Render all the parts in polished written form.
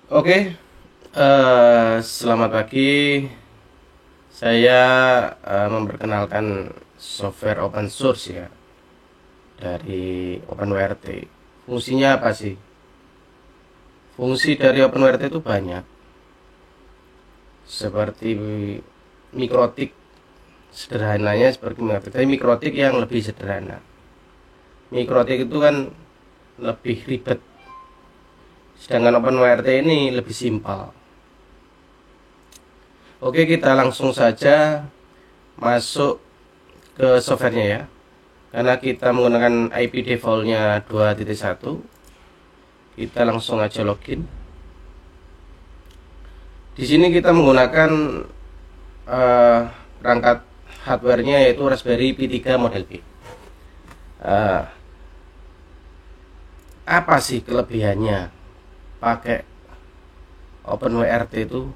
Oke, selamat pagi. Saya memperkenalkan software open source ya dari OpenWRT. Fungsinya apa sih? Fungsi dari OpenWRT itu banyak, seperti mikrotik, sederhananya seperti mikrotik. Tapi mikrotik yang lebih sederhana. Mikrotik itu kan lebih ribet, sedangkan OpenWRT ini lebih simpel. Oke, kita langsung saja masuk ke softwarenya ya. Karena kita menggunakan IP defaultnya 2.1, kita langsung aja login. Di sini kita menggunakan perangkat hardwarenya yaitu Raspberry Pi 3 model B. Apa sih kelebihannya pakai OpenWRT itu?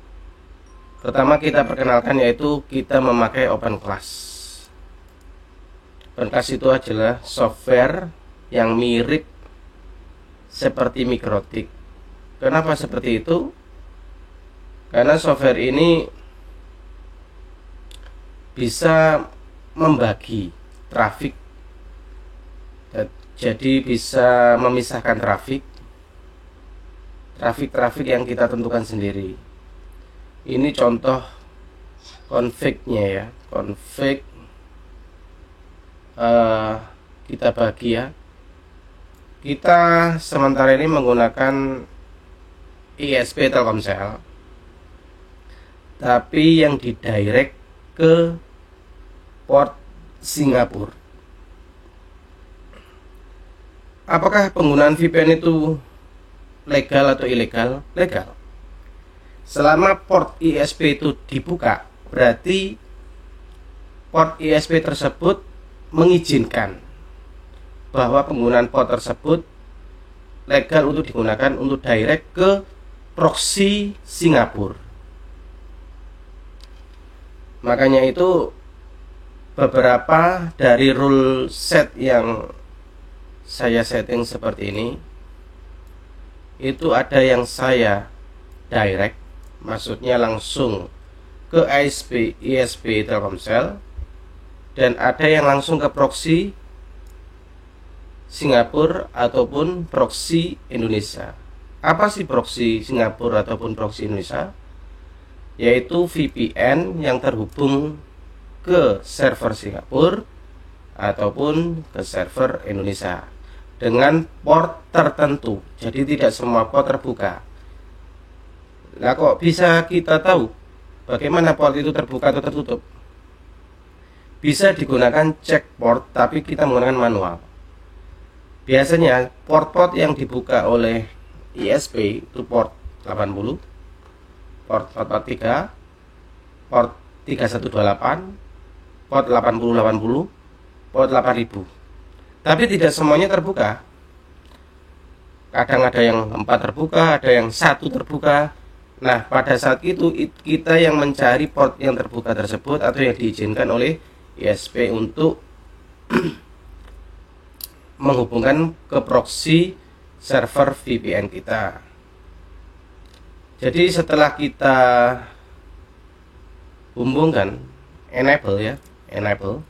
Pertama kita perkenalkan yaitu kita memakai OpenClass. OpenClass itu adalah software yang mirip seperti mikrotik. Kenapa seperti itu? Karena software ini bisa membagi trafik, jadi bisa memisahkan trafik yang kita tentukan sendiri. Ini contoh config-nya ya, config kita bagi ya. Kita sementara ini menggunakan ISP Telkomsel, tapi yang didirect ke port Singapura. Apakah penggunaan VPN itu legal atau ilegal? Legal. Selama port ISP itu dibuka, berarti port ISP tersebut mengizinkan bahwa penggunaan port tersebut legal untuk digunakan untuk direct ke proxy Singapura. Makanya itu beberapa dari rule set yang saya setting seperti ini, itu ada yang saya direct, maksudnya langsung ke ISP Telkomsel, dan ada yang langsung ke proxy Singapura ataupun proxy Indonesia. Apa sih proxy Singapura ataupun proxy Indonesia? Yaitu VPN yang terhubung ke server Singapura ataupun ke server Indonesia dengan port tertentu. Jadi tidak semua port terbuka. Nah, kok bisa kita tahu bagaimana port itu terbuka atau tertutup? Bisa digunakan check port, tapi kita menggunakan manual. Biasanya port-port yang dibuka oleh ISP itu port 80, port 443, port 3128, port 8080, port 8000. Tapi tidak semuanya terbuka. Kadang ada yang 4 terbuka, ada yang 1 terbuka. Nah, pada saat itu kita yang mencari port yang terbuka tersebut atau yang diizinkan oleh ISP untuk menghubungkan ke proxy server VPN kita. Jadi setelah kita hubungkan, enable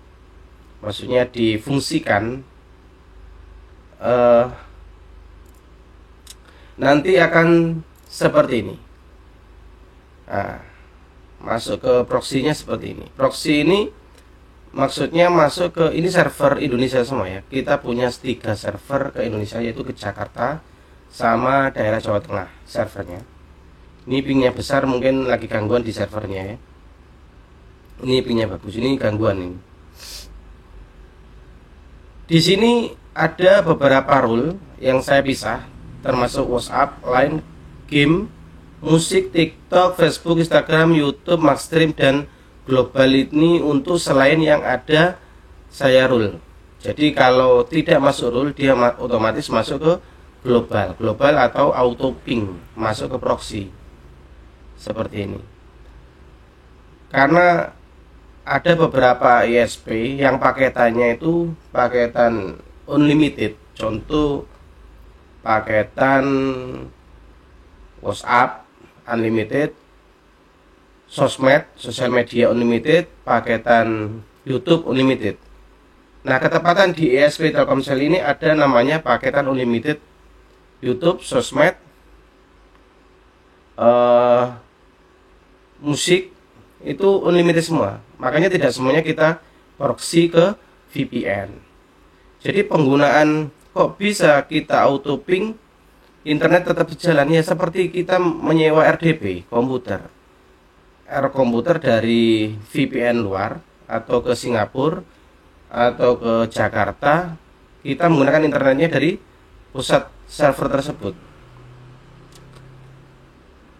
maksudnya difungsikan, nanti akan seperti ini. Nah, masuk ke proxy-nya seperti ini. Proxy ini maksudnya masuk ke ini server Indonesia semua ya. Kita punya 3 server ke Indonesia, yaitu ke Jakarta sama daerah Jawa Tengah servernya. Ini pingnya besar, mungkin lagi gangguan di servernya ya. Ini pingnya bagus, ini gangguan ini. Di sini ada beberapa rule yang saya pisah, termasuk WhatsApp, Line, game, musik, TikTok, Facebook, Instagram, YouTube, Maxstream, dan global ini untuk selain yang ada saya rule. Jadi kalau tidak masuk rule, dia otomatis masuk ke global atau auto ping, masuk ke proxy seperti ini. Karena ada beberapa ISP yang paketannya itu paketan unlimited, contoh paketan WhatsApp unlimited, sosmed, sosial media unlimited, paketan YouTube unlimited. Nah, ketepatan di ISP Telkomsel ini ada namanya paketan unlimited YouTube, sosmed, musik, itu unlimited semua. Makanya tidak semuanya kita proxy ke VPN. Jadi penggunaan kok bisa kita auto ping, internet tetap berjalan ya seperti kita menyewa RDP komputer. Komputer dari VPN luar atau ke Singapura atau ke Jakarta, kita menggunakan internetnya dari pusat server tersebut.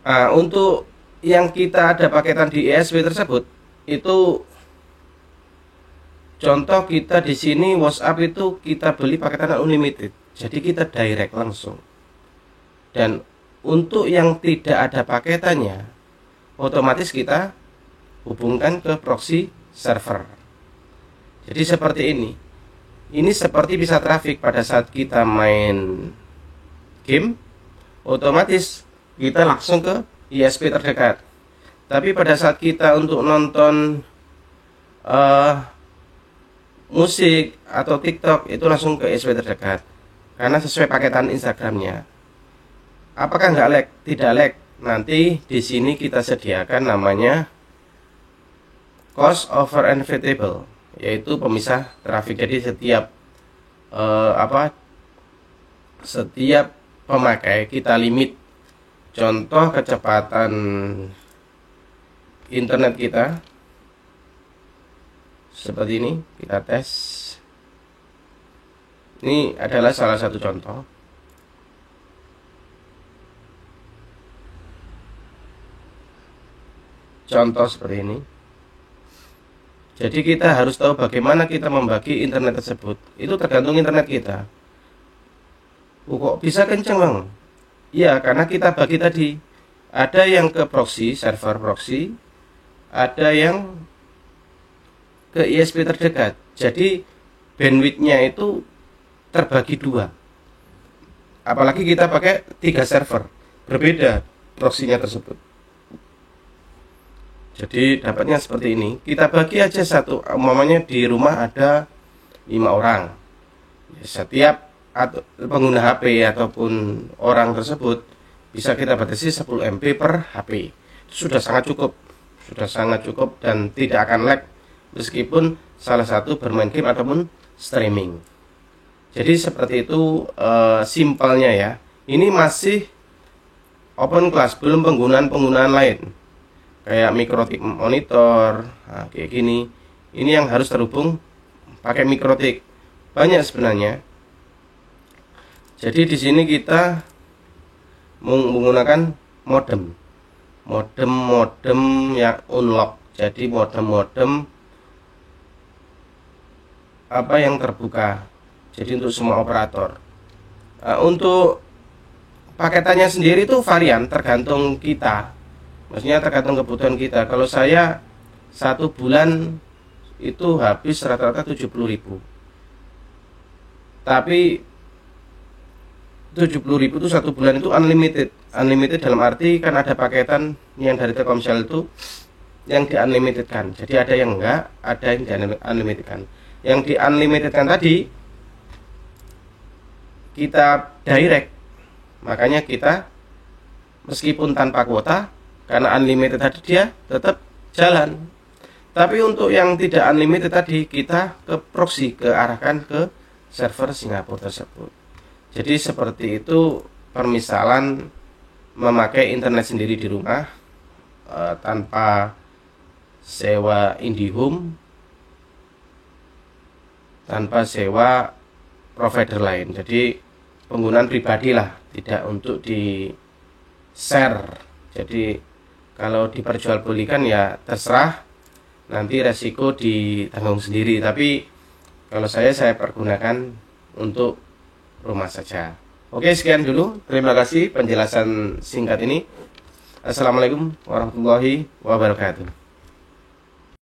Nah, untuk yang kita ada paketan di ISP tersebut, itu contoh kita di sini WhatsApp itu kita beli paketan unlimited, jadi kita direct langsung. Dan untuk yang tidak ada paketannya, otomatis kita hubungkan ke proxy server. Jadi seperti ini. Ini seperti bisa traffic pada saat kita main game, otomatis kita langsung ke ISP terdekat. Tapi pada saat kita untuk nonton musik atau TikTok, itu langsung ke ISP terdekat, karena sesuai paketan Instagramnya. Apakah nggak lag? Tidak lag. Nanti di sini kita sediakan namanya cost over inevitable, yaitu pemisah traffic. Jadi setiap pemakai kita limit. Contoh kecepatan internet kita seperti ini, kita tes. Ini adalah salah satu contoh. Contoh seperti ini. Jadi kita harus tahu bagaimana kita membagi internet tersebut. Itu tergantung internet kita. Kok bisa kenceng bang? Ya, karena kita bagi tadi. Ada yang ke proxy, server proxy, ada yang ke ISP terdekat. Jadi bandwidthnya itu terbagi dua. Apalagi kita pakai 3 server, berbeda proxy-nya tersebut. Jadi dapatnya seperti ini. Kita bagi aja satu, umpamanya di rumah ada 5 orang. Setiap pengguna HP ataupun orang tersebut bisa kita batasi 10 MB per HP. Itu sudah sangat cukup dan tidak akan lag meskipun salah satu bermain game ataupun streaming. Jadi seperti itu simpelnya ya. Ini masih open class, belum penggunaan lain kayak mikrotik monitor, nah, kayak gini. Ini yang harus terhubung pakai mikrotik. Banyak sebenarnya. Jadi di sini kita menggunakan modem yang unlock. Jadi modem apa yang terbuka. Jadi untuk semua operator. Untuk paketannya sendiri itu varian, tergantung kita. Maksudnya tergantung kebutuhan kita. Kalau saya 1 bulan itu habis rata-rata 70.000. Tapi 70.000 itu 1 bulan itu unlimited. Unlimited dalam arti kan ada paketan yang dari Telkomsel itu yang di unlimitedkan. Jadi ada yang enggak, ada yang di unlimitedkan. Yang di unlimitedkan tadi kita direct. Makanya kita meskipun tanpa kuota, karena unlimited tadi dia tetap jalan. Tapi untuk yang tidak unlimited tadi kita ke proxy, arahkan ke server Singapura tersebut. Jadi seperti itu permisalan memakai internet sendiri di rumah tanpa sewa IndiHome, tanpa sewa provider lain. Jadi penggunaan pribadi lah, tidak untuk di share. Jadi kalau diperjualbelikan ya terserah, nanti resiko ditanggung sendiri. Tapi kalau saya pergunakan untuk rumah saja. Oke, sekian dulu. Terima kasih penjelasan singkat ini. Assalamualaikum warahmatullahi wabarakatuh.